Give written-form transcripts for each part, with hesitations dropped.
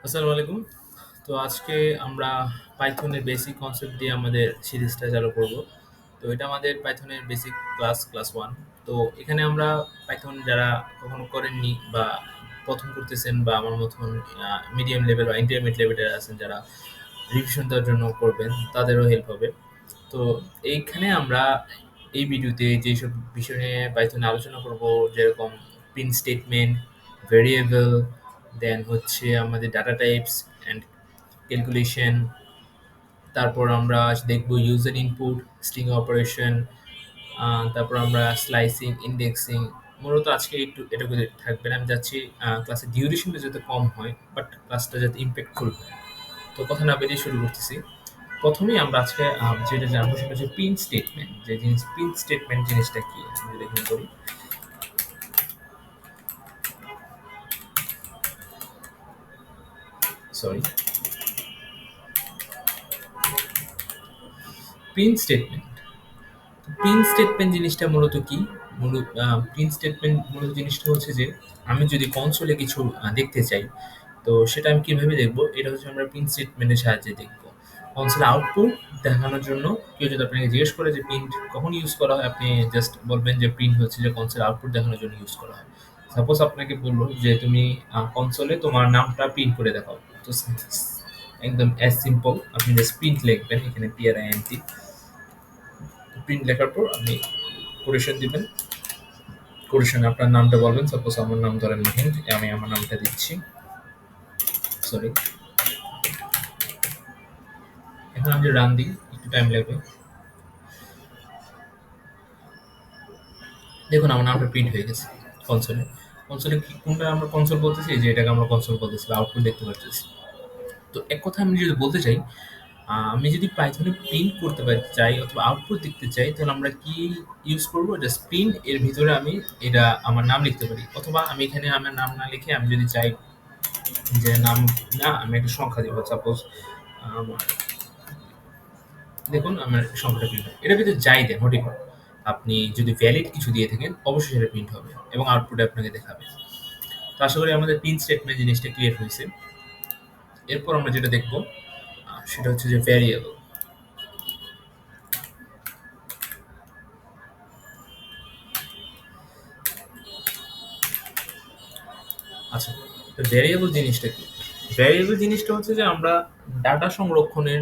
আসসালামু আলাইকুম। তো আজকে আমরা পাইথনের বেসিক কনসেপ্ট দিয়ে আমাদের সিরিজটা চালু করব। তো এটা আমাদের পাইথনের বেসিক ক্লাস 1। তো এখানে আমরা পাইথন যারা কখনো করেননি বা প্রথম করতেছেন বা আমার মতন মিডিয়াম লেভেল বা ইন্টারমিডিয়েট লেভেলের আছেন যারা রিভিশন দেওয়ার জন্য করবেন তাদেরও হেল্প হবে। তো এইখানে আমরা এই ভিডিওতে যেসব বিষয় নিয়ে পাইথনে আলোচনা করব, যেরকম প্রিন্ট স্টেটমেন্ট, ভেরিয়েবল, দেন হচ্ছে আমাদের ডাটা টাইপস অ্যান্ড ক্যালকুলেশন, তারপর আমরা দেখব ইউজার ইনপুট, স্ট্রিং অপারেশন, তারপর আমরা স্লাইসিং, ইন্ডেক্সিং। মূলত আজকে একটু এটা করে থাকবে না। আমি যাচ্ছি ক্লাসের ডিউরেশনটা যাতে কম হয়, বাট ক্লাসটা যাতে ইম্প্যাক্টফুল হয়। তো কথা না বেরিয়ে শুরু করতেছি। প্রথমেই আমরা আজকে যেটা জানবো সেটা হচ্ছে প্রিন্ট স্টেটমেন্ট। যে জিনিস প্রিন্ট স্টেটমেন্ট জিনিসটা কি আমি যদি এখানে করি, sorry, print statement. Print statement জিনিসটা মূলত কি? মূলত প্রিন্ট স্টেটমেন্ট মূলত জিনিসটা হচ্ছে যে আমি যদি কনসোলে কিছু দেখতে চাই, তো সেটা আমি কিভাবে দেখবো? এটা হচ্ছে আমরা প্রিন্ট স্টেটমেন্টের সাহায্যে দেখবো। কনসোলে আউটপুট দেখানোর জন্য কেউ যদি আপনাকে জিজ্ঞেস করে যে প্রিন্ট কখন ইউজ করা হয়, আপনি জাস্ট বলবেন যে প্রিন্ট হচ্ছে যে কনসোলে আউটপুট দেখানোর জন্য ইউজ করা হয়। সাপোজ আপনাকে বললো যে তুমি কনসোলে তোমার নামটা প্রিন্ট করে দেখাও, তো একদম অ্যাজ সিম্পল, আপনি জাস্ট প্রিন্ট লিখবেন এখানে PRINT। প্রিন্ট লেখার পর আপনি কোটেশন দিবেন। কোটেশনে আপনার নামটা বলবেন, সাপোজ আমার নাম ধরেন মাহিন, আমি আমার নামটা দিচ্ছি, সরি। এখন আমি রান দিই, একটু টাইম লাগবে। দেখুন আমার নামটা প্রিন্ট হয়ে গেছে কনসোলে। কনসোলে কোনটা আমরা কনসোল বলতেছি, যে এটাকে আমরা কনসোল বলতেছি, আউটপুট দেখতে পাচ্ছি। তো এক কথা আমি যদি বলতে চাই, আমি যদি পাইথনে প্রিন্ট করতে চাই অথবা আউটপুট দেখতে চাই, তাহলে আমরা কি ইউজ করবো? জাস্ট প্রিন্ট, এর ভিতরে আমি এটা আমার নাম লিখতে পারি, অথবা আমি এখানে আমার নাম না লিখে আমি যদি চাই যে নাম না, আমি একটা সংখ্যা দিব, সাপোজ আমার, দেখুন আমার সংখ্যাটা প্রিন্ট হবে। এটার ভিতরে যাই দেন হোয়াট এভার, আপনি যদি ভ্যালিড কিছু দিয়ে থাকেন অবশ্যই সেটা প্রিন্ট হবে এবং আউটপুটে আপনাকে দেখাবে। তো আশা করি আমাদের প্রিন্ট স্টেটমেন্ট জিনিসটা ক্লিয়ার হয়েছে। এরপর আমরা যেটা দেখব সেটা হচ্ছে যে ভ্যারিয়েবল। আচ্ছা, তো ভ্যারিয়েবল জিনিসটা কি? ভ্যারিয়েবল জিনিসটা হচ্ছে যে আমরা ডাটা সংরক্ষণের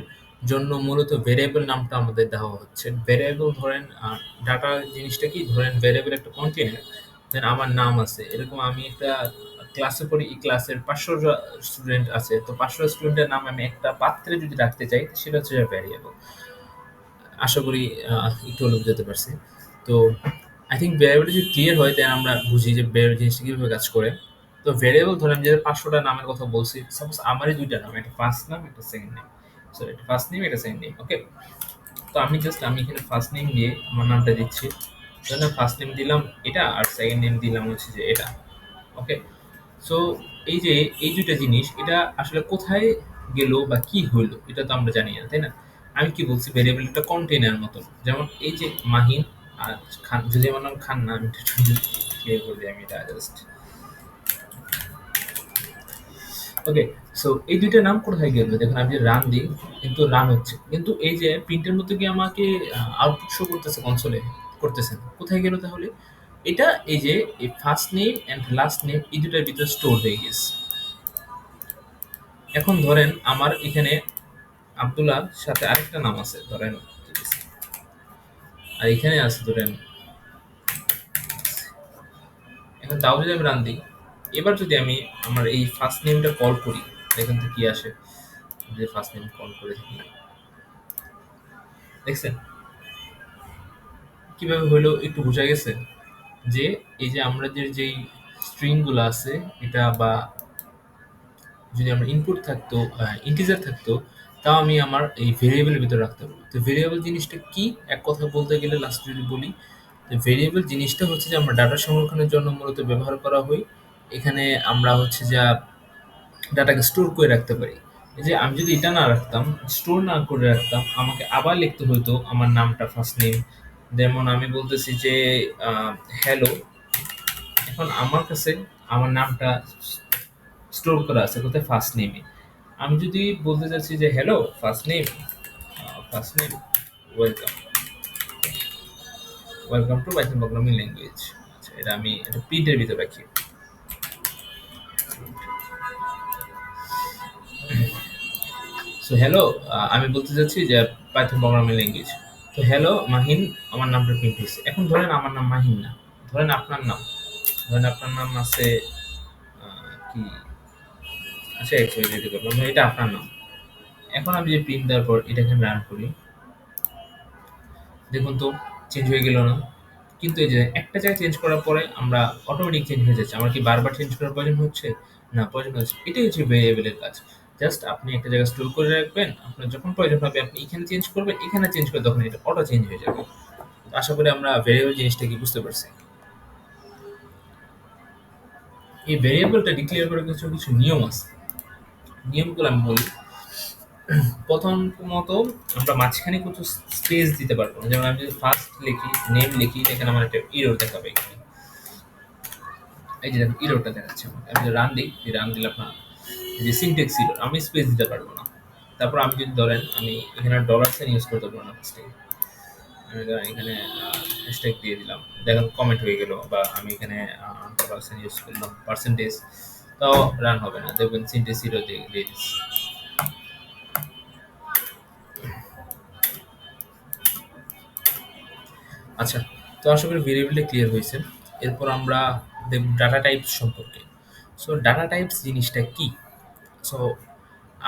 জন্য মূলত ভ্যারিয়েবল নামটা আমাদের দেওয়া হচ্ছে। ভ্যারিয়েবল ধরেন ডাটা জিনিসটা কি, ধরেন ভ্যারিয়েবল একটা কন্টেনার, দেন আমার নাম আছে, এরকম আমি একটা ক্লাসে পড়ি, এই ক্লাসের 500 স্টুডেন্ট আছে, তো 500 স্টুডেন্টের নাম আমি একটা পাত্রে যদি রাখতে চাই, সেটা হচ্ছে ভ্যারিয়েবল। আশা করি একটু হলেও বুঝাতে পারছি। তো আই থিঙ্ক ভ্যারিয়েবলটা যদি ক্লিয়ার হয়, দেন আমরা বুঝি যে ভ্যারিয়েবল জিনিসটা কীভাবে কাজ করে। তো ভ্যারিয়েবল ধরেন আমি যে 500টা নামের কথা বলছি, সাপোজ আমারই 2টা নাম, একটা ফার্স্ট নাম একটা সেকেন্ড নেম, সরি একটা ফার্স্ট নেম একটা সেকেন্ড নেম, ওকে। তো আমি এখানে ফার্স্ট নেম দিয়ে আমার নামটা দিচ্ছি, ধরেন ফার্স্ট নেম দিলাম এটা আর সেকেন্ড নেম দিলাম হচ্ছে যে এটা, ওকে। সো এই যে এই 2টা জিনিস, এটা আসলে কোথায় গেল বা কি হইলো এটা তো আমরা জানি না, তাই না? আমি কি বলছি, ভেরিয়েবল একটা কন্টেইনার মতো। যেমন এই যে মাহিন আর খান, যদি আমার নাম খান না, আমি একটু ক্লিয়ার করে দিই, আমি এটা জাস্ট, ওকে। সো এই 2টা নাম কোথায় গেল? দেখুন আমি যে রান দিই, কিন্তু রান হচ্ছে, কিন্তু এই যে প্রিন্টের মধ্যে কি আমাকে আউটপুট শো করতেছে কনসোলে? করতেছে না। কোথায় গেল তাহলে? এটা এই যে এই first name and last name এই 2টার ভিতরে স্টোর হয়ে গেছে। এখন ধরেন আমার এখানে আব্দুল্লাহর সাথে আরেকটা নাম আছে ধরেন, আর এখানে আছে ধরেন, এখন তাও যদি আমি রান দিই, এবার যদি আমি আমার এই ফার্স্ট নেমটা কল করি, এখান থেকে কি আসে? যে ফার্স্ট নেম কল করে থাকি, দেখছেন কিভাবে হইলো? একটু বোঝা গেছে যে এই যে আমাদের যেই স্ট্রিং গুলো আছে, এটা বা যদি আমার ইনপুট থাকতো, ইন্টিজার থাকতো, তাও আমি আমার এই ভেরিয়েবলের ভিতরে রাখতে পারবো। তো ভেরিয়েবল জিনিসটা কি, এক কথা বলতে গেলে লাস্ট যদি বলি, তো ভেরিয়েবল জিনিসটা হচ্ছে যে আমরা ডাটা সংরক্ষণের জন্য মূলত ব্যবহার করা হয়। এখানে আমরা হচ্ছে যা ডাটাকে স্টোর করে রাখতে পারি। এই যে আমি যদি এটা না রাখতাম, স্টোর না করে রাখতাম, আমাকে আবার লিখতে হইতো আমার নামটা ফার্স্ট নেম। যেমন আমি বলতেছি যে হ্যালো, এখন আমার কাছে আমার নামটা স্টোর করা আছে কোথায়? ফার্স্ট নেমে। আমি যদি বলতে চাচ্ছি যে hello first name welcome welcome to Python programming language. আচ্ছা, এটা আমি এটা প্রিন্টের ভিতরে রাখি। সো হ্যালো, আমি বলতে চাচ্ছি যে পাইথন প্রোগ্রামিং ল্যাঙ্গুয়েজ। তো হ্যালো মাহিন, আমার নামটা প্রিন্ট হয়েছে। এখন ধরেন আমার নাম মাহিন না, ধরেন আপনার নাম, ধরেন আপনার নাম আছে কি, আচ্ছা এক্সওয়াই দিতে পারলাম, এটা আপনার নাম। এখন আমি যে প্রিন্ট দেওয়ার পর এটাকে রান করি, দেখুন তো চেঞ্জ হয়ে গেল না? কিন্তু এই যে একটা জায়গায় চেঞ্জ করার পরে আমরা অটোমেটিক চেঞ্জ হয়ে যাচ্ছে। আমার কি বারবার চেঞ্জ করার প্রয়োজন হচ্ছে? না, প্রয়োজন হচ্ছে। এটাই হচ্ছে ভেরিয়েবলের কাজ। জাস্ট আপনি একটা জায়গায় স্টোর করে রাখবেন, আপনার যখন প্রয়োজন হবে আপনি এখানে চেঞ্জ করবেন, এখানে চেঞ্জ করে তখন এটা অটো চেঞ্জ হয়ে যাবে। আশা করি আমরা ভেরিয়েবল জিনিসটা কি বুঝতে পারছি। এই ভেরিয়েবলটা ডিক্লেয়ার করার কিছু কিছু নিয়ম আছে। নিয়মগুলো আমি বলি। প্রথমত আমরা মাঝখানে কিছু স্পেস দিতে পারবো না। যেমন আমি যদি ফার্স্ট লিখি, নেম লিখি, এখানে আমার একটা এরর দেখাবে। এই যে দেখুন এররটা দেখাচ্ছে আমার। আমি যদি রান দিই, এই রান দিলে আপনার এই যে সিনট্যাক্স এরর, আমি স্পেস দিতে পারবো না। তারপর আমি যদি ধরেন আমি এখানে ডলার সাইন ইউজ করতে পারবো না ফার্স্টে। আমি ধরেন এখানে হ্যাশট্যাগ দিয়ে দিলাম, দেখেন কমেন্ট হয়ে গেল। বা আমি এখানে ডলার সাইন ইউজ করলাম পার্সেন্টেজ, তাও রান হবে না। দেখবেন সিনট্যাক্স এরর দিয়ে দিয়ে দিচ্ছি। আচ্ছা, তো আশা করি ভেরিয়েবলটা ক্লিয়ার হয়েছে। এরপর আমরা দেখব ডাটা টাইপস সম্পর্কে। সো ডাটা টাইপস জিনিসটা কি? সো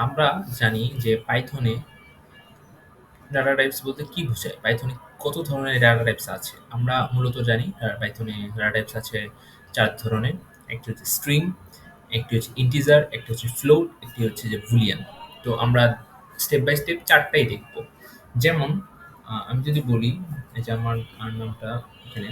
আমরা জানি যে পাইথনে ডাটা টাইপস বলতে কি বোঝায়? পাইথনে কত ধরনের ডাটা টাইপস আছে? আমরা মূলত জানি পাইথনে ডাটা টাইপস আছে ৪ ধরনের। একটি হচ্ছে স্ট্রিং, একটি হচ্ছে ইন্টিজার, একটি হচ্ছে ফ্লোট, একটি হচ্ছে যে বুলিয়ান। তো আমরা স্টেপ বাই স্টেপ ৪ টাই দেখব। যেমন আমি যদি বলি এই যে আমার নামটা এখানে,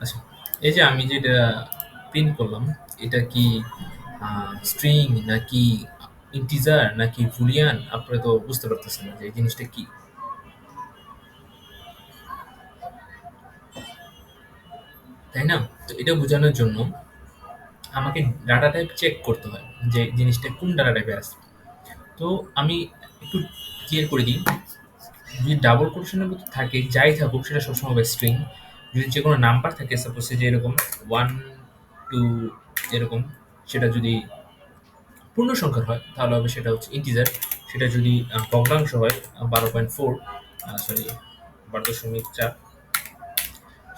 আচ্ছা, এই যে আমি যেটা প্রিন্ট করলাম, এটা কি স্ট্রিং নাকি ইন্টিজার নাকি বুলিয়ান? আপনারা তো বুঝতে পারতেছেন না যে এই জিনিসটা কি, তাই না? তো এটা বোঝানোর জন্য আমাকে ডাটা টাইপ চেক করতে হয় যে জিনিসটা কোন ডাটা টাইপে আছে। তো আমি একটু ক্লিয়ার করে দিই। যদি ডাবল কোটেশনের মধ্যে থাকে, যাই থাকুক সেটা সবসময় হবে স্ট্রিং। যদি যে কোনো নাম্বার থাকে, সাপোজ যে এরকম 1, 2 এরকম, সেটা যদি পূর্ণ সংখ্যার হয় তাহলে হবে সেটা হচ্ছে ইন্টিজার। সেটা যদি ভগ্নাংশ হয় 12.4, সরি 12.4,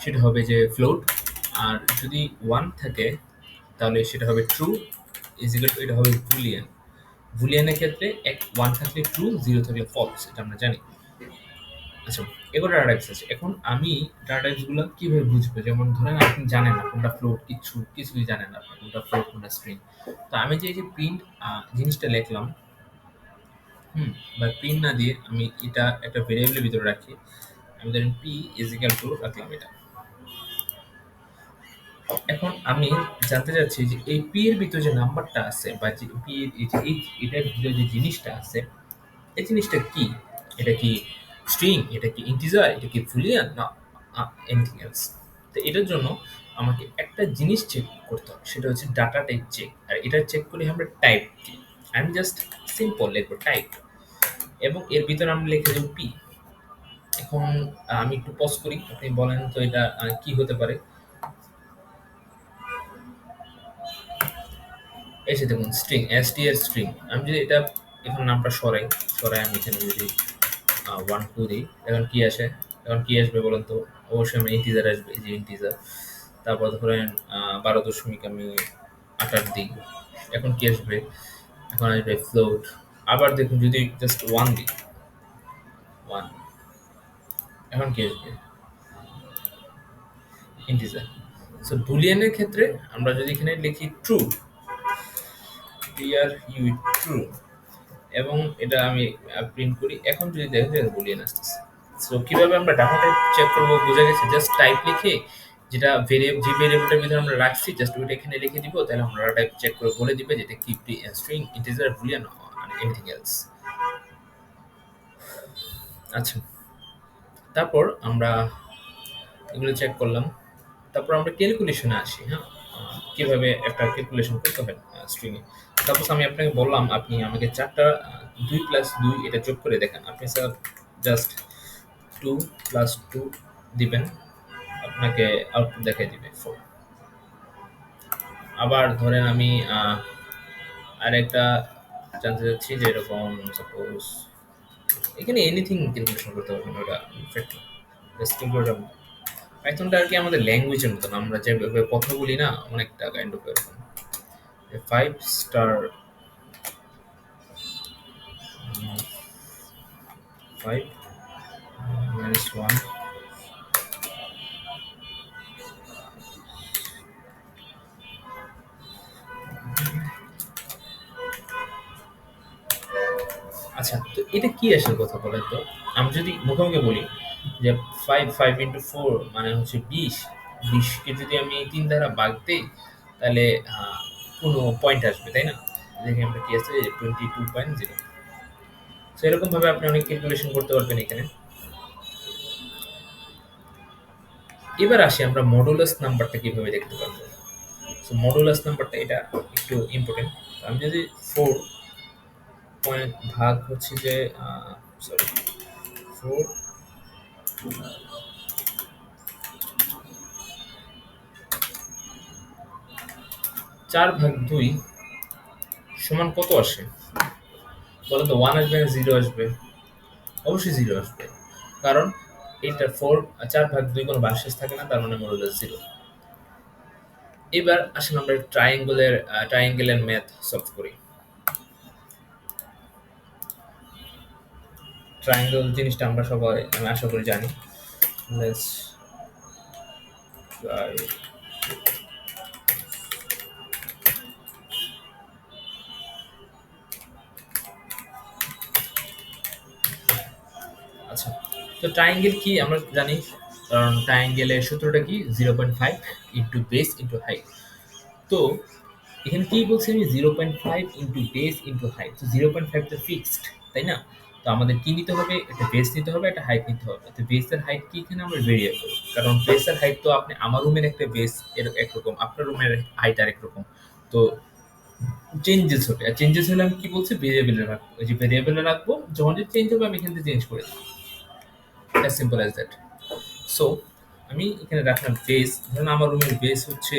সেটা হবে যে ফ্লোট। আর যদি 1 থাকে তাহলে সেটা হবে ট্রু, ইজিক্যাল টু এটা হবে বুলিয়ান। বুলিয়ানের ক্ষেত্রে 1 থাকলে ট্রু, 0 থাকলে ফলস, এটা আমরা জানি। আচ্ছা, এগুলো ডাটা টাইপস আছে। এখন আমি ডাটা টাইপস গুলো কিভাবে বুঝবো? যেমন ধরেন আপনি জানেন না কোনটা ফ্লোট, কিছুই জানেন না আপনি কোনটা ফ্লোট কোনটা স্ট্রিং। তো আমি যে এই যে প্রিন্ট জিনিসটা লিখলাম, হুম, বা প্রিন্ট না দিয়ে আমি এটা একটা ভেরিয়েবলের ভিতরে রাখি। আমি ধরেন পি ইজিক্যাল টু রাখলাম এটা। এখন আমি জানতে চাচ্ছি যে এই পি এর ভিতরে যে নাম্বারটা আছে বা যে পি এর এই যে এটার ভিতরে যে জিনিসটা আছে, এই জিনিসটা কি? এটা কি স্ট্রিং? এটা কি ইন্টিজার? এটা কি বুলিয়ান? না এনিথিং এলস? তো এটার জন্য আমাকে একটা জিনিস চেক করতে হবে, সেটা হচ্ছে ডাটা টাইপ চেক। আর এটা চেক করি আমরা টাইপ দিয়ে। আমি জাস্ট সিম্পল লিখবো টাইপ, এবং এর ভিতরে আমি লিখে দেবো পি। এখন আমি একটু পজ করি, আপনি বলেন তো এটা কি হতে পারে? এসে দেখুন স্ট্রিং, str স্ট্রিং। আমি যদি এটা এখন নামটা সরাই আমি এখানে যদি 1, 2 দিই, এখন কি আসে? এখন কি আসবে বলেন তো? অবশ্যই আমি ইন্টিজার আসবে, এই যে ইন্টিজার। তারপর ধরেন 12.88 দিই, এখন কি আসবে? এখন আসবে ফ্লোট। আবার দেখুন যদি জাস্ট 1 দিই, 1, এখন কি আসবে? ইন্টিজার। সো বুলিয়ানের ক্ষেত্রে আমরা যদি এখানে লিখি ট্রু, ক্লিয়ার ইউ ট্রু, এবং এটা আমি প্রিন্ট করি, এখন যদি দেখেন যে বুলিয়ান আসতেছে। সো কিভাবে আমরা ডাটা টাইপ চেক করবো বোঝা গেছে। জাস্ট টাইপ লিখে যেটা যে ভেরিয়েবলটার ভিতরে আমরা রাখছি জাস্ট ওইটা এখানে লিখে দিব, তাহলে আমরা টাইপ চেক করে বলে দিবে যে এটা কি string, integer, Boolean, anything else. আচ্ছা, তারপর আমরা এগুলো চেক করলাম। তারপর আমরা ক্যালকুলেশনে আসি। হ্যাঁ, কিভাবে একটা ক্যালকুলেশন করতে হয় স্ট্রিং এ। সাপোজ আমি আপনাকে বললাম আপনি আমাকে ৪ টা ২ + ২ এটা যোগ করে দেখেন। আপনি স্যার জাস্ট 2 + 2 দিবেন, আপনাকে আউটপুট দেখাই দিবে 4। আবার ধরেন আমি আরেকটা জানতে চাচ্ছি যে এরকম সাপোজ এখানে এনিথিং ক্যালকুলেশন করতে পারবেন, ওটা ইনফ্যাক্ট জাস্ট ক্যালকুলেটর। পাইথনটা আর কি আমাদের ল্যাঙ্গুয়েজের মতন, আমরা যেভাবে কথা বলি না অনেকটা কাইন্ড অফ এরকম। 5 স্টার 5 -1। আচ্ছা, তো এটা কি আসল কথা বলেন তো? আমি যদি মুখোমুখি বলি যে 5 ইন্টু 4 মানে হচ্ছে 20, 20কে যদি আমি 3 দ্বারা ভাগ দেই তাহলে কোনো পয়েন্ট আসবে, তাই না? দেখি আমরা কি আছে 22.0। সো এরকম ভাবে আপনি অনেক ক্যালকুলেশন করতে পারবেন এখানে। এবার আসি আমরা মডুলাস নাম্বারটা কিভাবে দেখতে পারবো। সো মডুলাস নাম্বারটা এটা একটু ইম্পর্টেন্ট। আমি যদি 4 পয়েন্ট ভাগ হচ্ছে যে সরি 4 4/2 সমান কত আসে বলেন তো? 1 আসবে না 0 আসবে? অবশ্যই 0 আসবে, কারণ এটা 4/2 কোনো ভাগশেষ থাকে না, তার মানে মডুলাস 0। এবার আসলে আমরা ট্রায়াঙ্গেলের ম্যাথ সলভ করি। ট্রায়াঙ্গেল জিনিসটা আমরা সবাই আমি আশা করি জানি। Let's try. আচ্ছা, তো ট্রায়াঙ্গেল কি আমরা জানি, কারণ ট্রায়াঙ্গেলের সূত্রটা কি 0.5 ইন্টু বেস ইন্টু হাইট। তো এখানে কি বলছি আমি 0.5 ইন্টু বেস ইন্টু হাইট। তো 0.5 তো ফিক্সড, তাই না? তো আমাদের কি নিতে হবে? একটা বেস নিতে হবে, একটা হাইট নিতে হবে। তো বেসের হাইট কি এখানে আমরা ভেরিয়েবল, কারণ বেসের হাইট তো আপনি আমার রুমের একটা বেস এর একরকম, আপনার রুমের হাইট আরেক রকম। তো চেঞ্জেস হবে, আর চেঞ্জেস হলে আমি কি বলছি ভেরিয়েবলে রাখবো। এই যে ভেরিয়েবলে রাখবো, যখন যে চেঞ্জ হবে আমি এখান থেকে চেঞ্জ করে দেবো। As simple as that. So আমি এখানে রাখলাম বেস, ধরুন আমার রুমের বেস হচ্ছে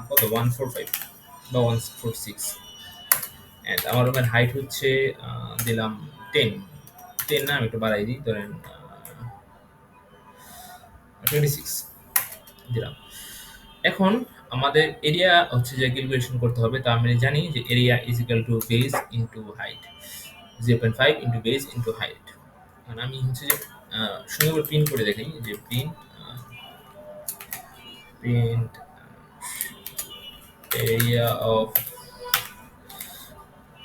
কত 145 বা 146, অ্যান্ড আমার রুমের হাইট হচ্ছে দিলাম 10। 10 না, আমি একটু বাড়াই দিই, ধরেন 26 দিলাম। এখন আমাদের এরিয়া হচ্ছে যে ক্যালকুলেশন করতে হবে। তো আমি জানি যে area is equal two base into height, 0.5 into base into height. মানে আমি হচ্ছে যে সুন্দর করে প্রিন্ট করে দেখাই যে print print area of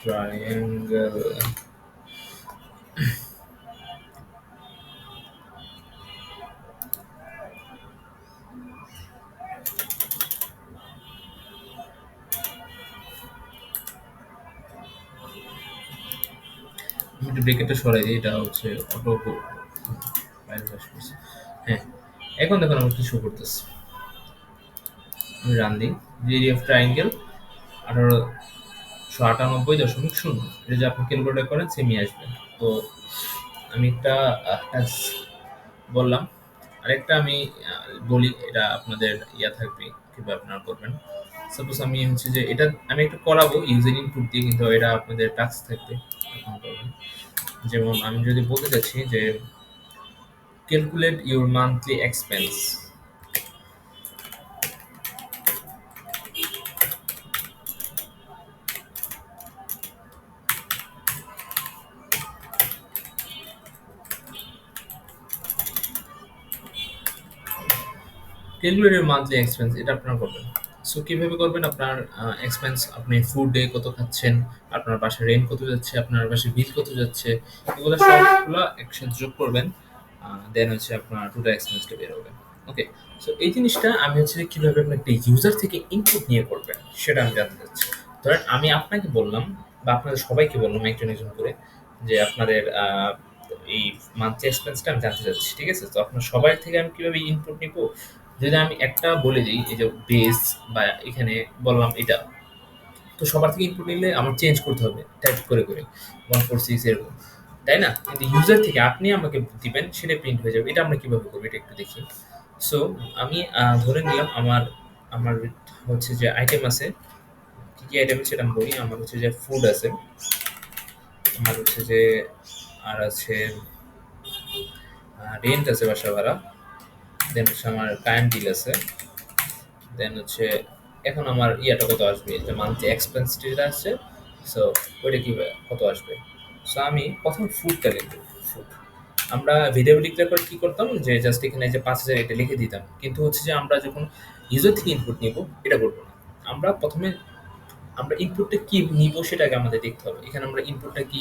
triangle। আমি একটু ব্রেকেটটা সরাই দিই, এটা হচ্ছে অটো বাইরে আসতেছে। হ্যাঁ, এখন দেখুন আমার কি শো করতেছে। আমি রান দিই যে এরিয়া অফ ট্রায়াঙ্গেল 1898.0। এটা যে আপনি ক্যালকুলেট করেন সেমই আসবে। তো আমি একটা কাজ বললাম, আরেকটা আমি বলি, এটা আপনাদের ইয়া থাকবে কিভাবে আপনারা করবেন। সাপোজ আমি হচ্ছে যে এটা আমি একটু করাবো ইউজার ইনপুট দিয়ে, কিন্তু এটা আপনাদের টাস্ক থাকবে এখন করবেন। যেমন আমি যদি বলতে চাচ্ছি যে calculate your monthly expense. Calculate your monthly expense এটা আপনারা করবেন। সো কিভাবে করবেন? আপনার এক্সপেন্স, আপনি ফুডে কত খাচ্ছেন, আপনার বাসায় রেন্ট কত যাচ্ছে, আপনার বাসায় বিল কত যাচ্ছে, এগুলো সবগুলো একসাথে যোগ করবেন। দেন হচ্ছে আপনার টোটাল এক্সপেন্সটা বের হবে। ওকে। সো এই জিনিসটা আমি হচ্ছে যে কিভাবে আপনি একটা ইউজার থেকে ইনপুট নিয়ে করবেন সেটা আমি জানতে চাচ্ছি। ধরেন আমি আপনাকে বললাম বা আপনাদের সবাইকে বললাম একজন, একজন করে যে আপনাদের এই মান্থলি এক্সপেন্সটা আমি জানতে চাচ্ছি। ঠিক আছে? তো আপনার সবার থেকে আমি কিভাবে ইনপুট নিবো? যদি আমি একটা বলে দেই এই যে বেস বা এখানে বললাম এটা, তো সবার থেকে ইনপুট নিলে আমার চেঞ্জ করতে হবে টাইপ করে, করে 146 এরকম। তাই না? কিন্তু ইউজার থেকে আপনি আমাকে দিবেন সেটা প্রিন্ট হয়ে যাবে। এটা আমরা কিভাবে করব এটা একটু দেখি। সো আমি ধরে নিলাম আমার আমার হচ্ছে যে আইটেম আছে। কি, কি আইটেম সেটা আমি বলি। আমার হচ্ছে যে ফুড আছে। আমার হচ্ছে যে আর আছে রেন্ট আছে বাসা ভাড়া। দেন হচ্ছে আমার কারেন্ট বিল আছে। দেন হচ্ছে এখন আমার ইয়াটা কত আসবে? যে মান্থলি এক্সপেন্স যেটা আছে, সো ওইটা কি কত আসবে? সো আমি প্রথম ফুডটা লিখবো। ফুড আমরা ভেরিয়েবল ডিক্লেয়ার করে কি করতাম যে জাস্ট এখানে যে ৫,০০০ এটা লিখে দিতাম। কিন্তু হচ্ছে যে আমরা যখন ইউজার থেকে ইনপুট নিব এটা করবো না। আমরা প্রথমে আমরা ইনপুটটা কি নিব সেটা আগে আমাদের দেখতে হবে। এখানে আমরা ইনপুটটা কি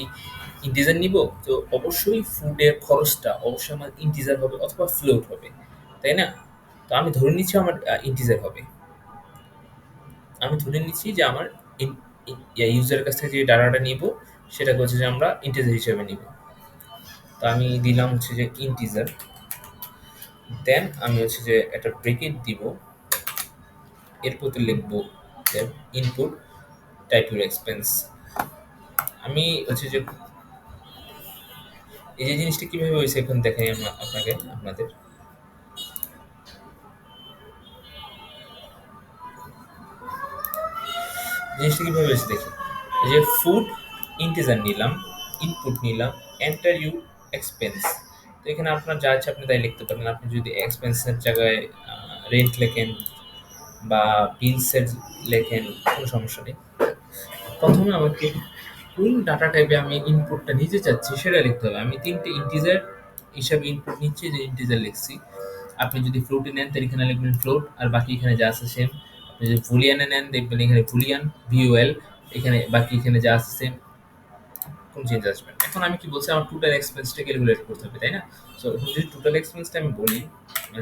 ইন্টিজার নিব? তো অবশ্যই ফুডের খরচটা অবশ্যই আমার ইন্টিজার হবে অথবা ফ্লোট হবে। তাই না? তো আমি ধরে নিচ্ছি আমার ইন্টিজার হবে। আমি ধরে নিচ্ছি যে আমার ইউজারের কাছ থেকে যে ডাটাটা নিব সেটাকে হচ্ছে যে আমরা ইন্টিজার হিসেবে নিব। তো আমি দিলাম হচ্ছে যে ইন্টিজার। দেন আমি হচ্ছে যে একটা ব্রেকেট দিব। এরপর লিখবো ইনপুট টাইপ ইউর এক্সপেন্স। আমি হচ্ছে যে এই যে জিনিসটা কিভাবে হয়েছে এখন দেখাই আমরা আপনাকে আপনাদের জিনিসটা কিভাবে হয়েছে দেখি। এই যে ফুড ইন্টিজার নিলাম, ইনপুট নিলাম, এন্টার ইউ এক্সপেন্স। তো এখানে আপনার যা ইচ্ছা আপনি তাই লিখতে পারেন। আপনি যদি এক্সপেন্সের জায়গায় রেন্ট লেখেন বা বিলসের লেখেন, কোনো সমস্যা নেই। প্রথমে আমাকে কোন ডাটা টাইপে আমি ইনপুটটা নিতে চাচ্ছি সেটা লিখতে হবে। আমি ৩ টে ইন্টিজার হিসাবে ইনপুট নিচ্ছি, যে ইন্টিজার লিখছি। আপনি যদি ফ্লোটে নেন তাহলে এখানে লিখবেন ফ্লোট, আর বাকি এখানে যা আছে সেম। আপনি যদি বুলিয়ানে নেন দেখবেন এখানে বুলিয়ান, ভিওএল, এখানে বাকি এখানে যা আছে সেম, কোনো চেঞ্জ আসবে না। এখন আমি কি বলছি, আমার টোটাল এক্সপেন্সটা ক্যালকুলেট করতে হবে, তাই না? সো এখন যদি টোটাল এক্সপেন্সটা আমি বলি,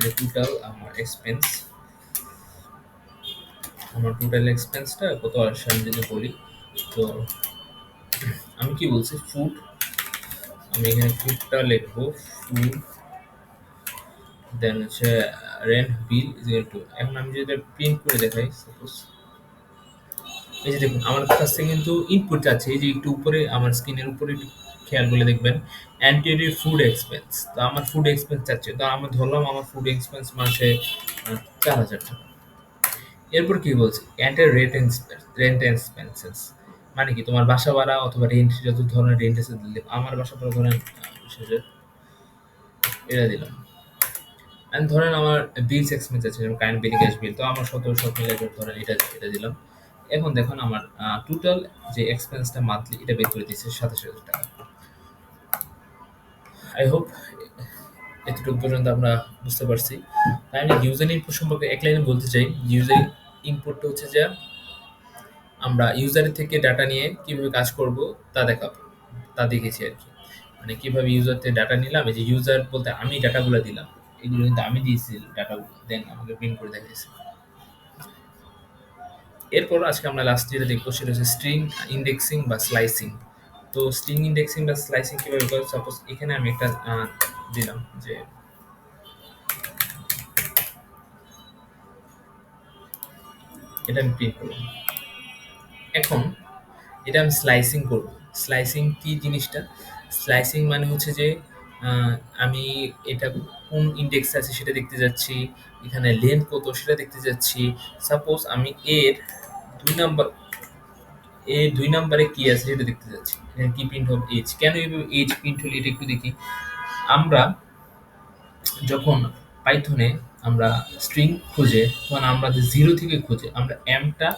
যে টোটাল আমার এক্সপেন্স, আমার টোটাল এক্সপেন্সটা কত আসে আমি যদি বলি, তো আমি কি বলছি ফুড, আমি এখানে ফুডটা লিখবো। ফুড, দেন হচ্ছে rent bill is equal two, এখন আমি যদি প্রিন্ট করে দেখাই সাপোজ, এই যে দেখুন আমার কাছ থেকে কিন্তু ইনপুট আছে। এই যে একটু উপরে আমার স্ক্রিনের উপরে একটু খেয়াল করে দেখবেন অ্যান্টিরি ফুড এক্সপেন্স। তো আমার ফুড এক্সপেন্স চাচ্ছে, তো আমি ধরলাম আমার ফুড এক্সপেন্স মাসে ৪,০০০ টাকা। এরপর কি বলছি অ্যান্টার রেন্ট এক্সপেন্সেস, মানে কি তোমার বাসা ভাড়া অথবা রেন্ট, যত ধরনের রেন্ট আছে দিলে আমার বাসা ভাড়া ধরেন এটা দিলাম। অ্যান্ড ধরেন আমার বিলস এক্সপেন্স আছে যেমন কারেন্ট বিল, গ্যাস বিল, তো আমার সব মিলে ধরেন এটা দিলাম। এখন দেখুন আমার টোটাল যে এক্সপেন্সটা মান্থলি এটা বের করে দিচ্ছে ২৭,০০০ টাকা। আই হোপ এতটুকু পর্যন্ত আমরা বুঝতে পারছি। তাই আমি ইউজার ইনপুট সম্পর্কে এক লাইনে বলতে চাই। ইউজার ইনপুটটা হচ্ছে যে আমরা ইউজারের থেকে ডাটা নিয়ে কিভাবে কাজ করব তা দেখাবো, তা দেখেছি আর কি। মানে কিভাবে ইউজার থেকে ডাটা নিলাম, এই যে ইউজার বলতে আমি ডাটাগুলো দিলাম, এগুলো কিন্তু আমি দিয়েছি ডাটাগুলো, দেন আমাকে প্রিন্ট করে দেখাইছে। এরপর আজকে আমরা লাস্ট যেটা দেখবো সেটা হচ্ছে স্ট্রিং ইন্ডেক্সিং বা স্লাইসিং। তো স্ট্রিং ইন্ডেক্সিং বা স্লাইসিং কিভাবে করে, সাপোজ এখানে আমি একটা দিলাম যে এটা আমি প্রিন্ট করলাম। এখন এটা আমি স্লাইসিং করব। স্লাইসিং কি জিনিসটা? স্লাইসিং মানে হচ্ছে যে আহ, আমি এটা কোন ইন্ডেক্সে আছে সেটা দেখতে যাচ্ছি, এখানে লেন্থ কত সেটা দেখতে যাচ্ছি। সাপোজ আমি এর ২ নাম্বার, এই ২ নাম্বারে কি আছে সেটা দেখতে যাচ্ছি। এখানে কি প্রিন্ট হবে? এজ। কেন এইভাবে এজ প্রিন্ট হলো এটা একটু দেখি। আমরা যখন পাইথনে আমরা স্ট্রিং খুঁজে, তখন আমরা যে জিরো থেকে খুঁজে, আমরা এমটা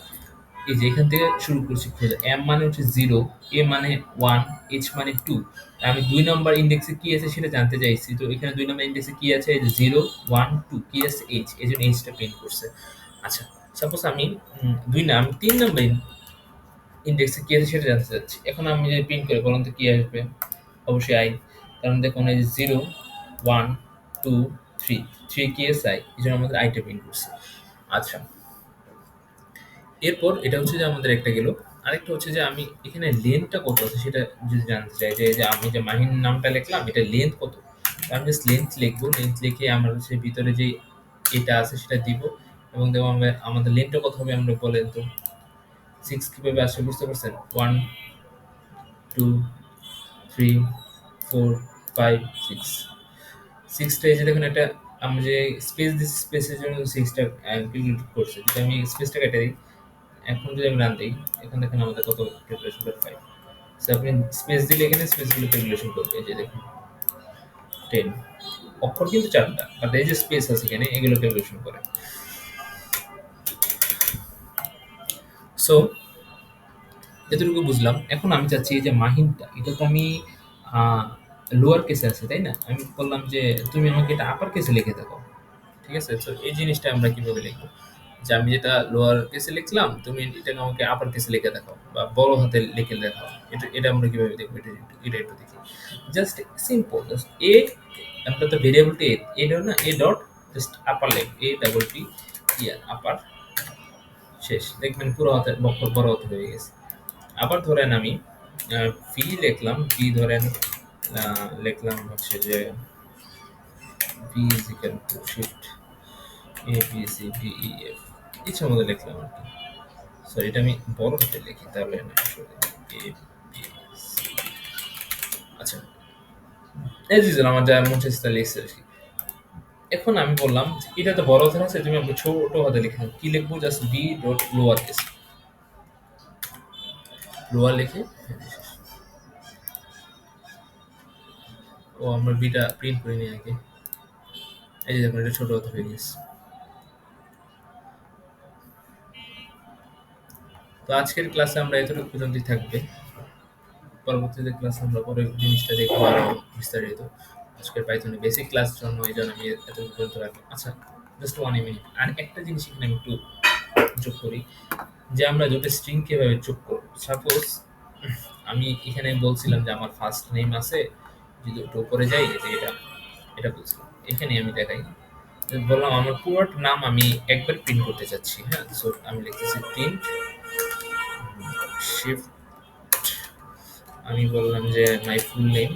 এই যে এখান থেকে শুরু করছি খোঁজা। এম মানে হচ্ছে জিরো, এ মানে ওয়ান, এইচ মানে টু। আমি ২ নম্বর ইন্ডেক্সে কি আছে সেটা জানতে চাইছি। তো এখানে ২ নম্বর ইন্ডেক্সে কি আছে? এই যে জিরো, ওয়ান, টু, কি আছে? এইচ, এই জন্য এইচটা প্রিন্ট করছে। আচ্ছা, সাপোজ আমি আমি ৩ নম্বর ইন্ডেক্সে কি আছে সেটা জানতে চাচ্ছি। এখন আমি যদি প্রিন্ট করি বলুন তো কি আসবে? অবশ্যই আই। কারণ দেখুন এই যে জিরো, ওয়ান, টু, 3 3 কেএসআই এই জন্য আমাদের আইটা প্রিন্ট করছে। আচ্ছা, এরপর এটা হচ্ছে যে আমাদের একটা গেল। আরেকটা হচ্ছে যে আমি এখানে লেন্থটা কত আছে সেটা যদি জানতে চাই, যে আমি যে মাহিন নামটা লিখলাম এটা লেন্থ কত? তো আমি জাস্ট লেন্থ লিখবো। লেন্থ লিখে আমরা হচ্ছে ভিতরে যে এটা আছে সেটা দিব এবং দেখবো আমরা আমাদের লেন্থটা কত হবে আমরা বলেন তো। 6 কিভাবে আসে বুঝতে পারছেন? 1, 2, 3, 4, 5, 6। 6 টা এই যে দেখুন একটা আমি যে স্পেস দিচ্ছি স্পেসের জন্য 6 টা ক্যালকুলেট করছে। যদি আমি স্পেসটা কেটে দিই, এখন যদি আমি রান দিই, এখানে দেখেন আমাদের কত ক্যালকুলেশন করে 5। সো আপনি স্পেস দিলে এখানে স্পেসগুলো ক্যালকুলেশন করবে। এই যে দেখুন 10 অক্ষর কিন্তু 4টা, বাট এই যে স্পেস আছে এখানে এগুলো ক্যালকুলেশন করে। সো এতটুকু বুঝলাম। এখন আমি চাচ্ছি এই যে মাহিমটা এটা তো আমি লোয়ার কেসে আছে তাই না? আমি বললাম যে তুমি আমাকে এটা আপার কেসে লিখে দাও। ঠিক আছে? তো এই জিনিসটা আমরা কিভাবে লিখবো? যে আমি যেটা লোয়ার কেসে লিখলাম তুমি এটাকে আমাকে আপার কেসে লিখে দেখাও বা বড় হাতে লিখে দেখাও। এটা আমরা কিভাবে দেখবো? এটা একটু দেখি। জাস্ট সিম্পল, জাস্ট এ, আমরা তো ভেরিয়েবলটি এ ডট না, এ ডট জাস্ট আপার লেখ এ ডাবল পি ইয়ার আপার, শেষ। দেখবেন পুরো হাতে বক্কর বড় হাতে হয়ে গেছে। আবার ধরেন আমি ভি লিখলাম, ভি ধরেন লিখলাম হচ্ছে যে V is equal to shift A B C D E F, ইচ্ছা মতো লিখলাম আর কি। সরি, এটা আমি বড় হাতে লিখি তাহলে না আসলে এ বি সি। আচ্ছা, এজ ইউজুয়াল আমার যা মন চাইছে তা লিখছে আর কি। এখন আমি বললাম যে এটা তো বড় হাতের আছে, তুমি আমাকে ছোট হাতে লিখে দাও। কি লিখবো? Just B dot lower case, lower লিখে ও আমরা বিটা প্রিন্ট করে নিই আগে। এই যে দেখুন এটা ছোট হাতে হয়ে গেছে। তো আজকের ক্লাসে আমরা এতটুকু পর্যন্তই থাকবে। পরবর্তীতে ক্লাসে আমরা পরে জিনিসটা দেখবো আরো বিস্তারিত। আজকের পাইথনের বেসিক ক্লাস জন্য এই জন্য আমি এতটুকু পর্যন্ত রাখলাম। আচ্ছা, জাস্ট 1 মিনিট। আর একটা জিনিস এখানে আমি একটু যোগ করি, যে আমরা দুটো স্ট্রিং কিভাবে যোগ করব। সাপোজ আমি এখানে বলছিলাম যে আমার ফার্স্ট নেম আছে, যদি একটু উপরে যাই এটা এটা বলছিলাম। এখানে আমি দেখাই, বললাম আমার পুরো নাম আমি একবার প্রিন্ট করতে চাচ্ছি। হ্যাঁ, সো আমি লিখতেছি প্রিন্ট শিফট, আমি বললাম যে my full name,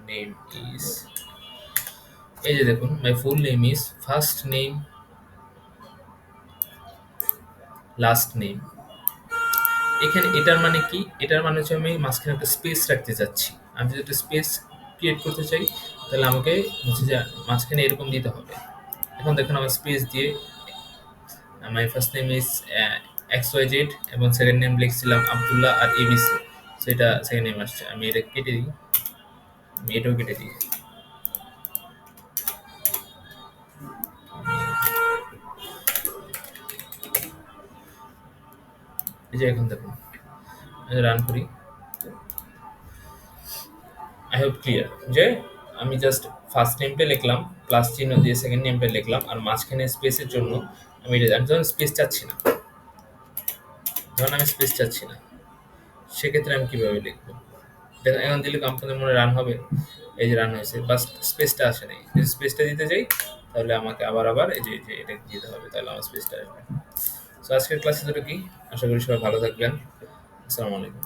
name is, এই যে দেখুন my full name is first name last name. এখানে এটার মানে কি? এটার মানে হচ্ছে আমি মাঝখানে একটা স্পেস রাখতে চাচ্ছি। আমি যদি একটা স্পেস ক্রিয়েট করতে চাই তাহলে আমাকে হচ্ছে যে মাঝখানে এরকম দিতে হবে। এখন দেখুন আমার স্পেস দিয়ে my first name is X Y Z এবং সেকেন্ড নেম লিখছিলাম আবদুল্লাহ আর এবিসি, সেটা সেকেন্ড নেম আসছে। আমি এটা কেটে দিই, আমি এটাও কেটে দিই। এই যে এখন দেখুন রান করি, আই হোপ ক্লিয়ার যে আমি জাস্ট ফার্স্ট নেমটা লিখলাম প্লাস চিহ্ন দিয়ে সেকেন্ড নেমটা লিখলাম আর মাঝখানে স্পেসের জন্য আমি এটা, আমি যখন স্পেস চাচ্ছি না, যখন আমি স্পেস চাচ্ছি না সেক্ষেত্রে আমি কিভাবে লিখবো? দেখেন এখন দিলে আপনাদের মনে রান হবে। এই যে রান হয়েছে, বাস স্পেসটা আসে নাই। যদি স্পেসটা দিতে যাই তাহলে আমাকে আবার এই যে এটা দিতে হবে, তাহলে আমার স্পেসটা আসবে। সো আজকের ক্লাসে দুটো কি, আশা করি সবাই ভালো থাকবেন। আসসালামু আলাইকুম।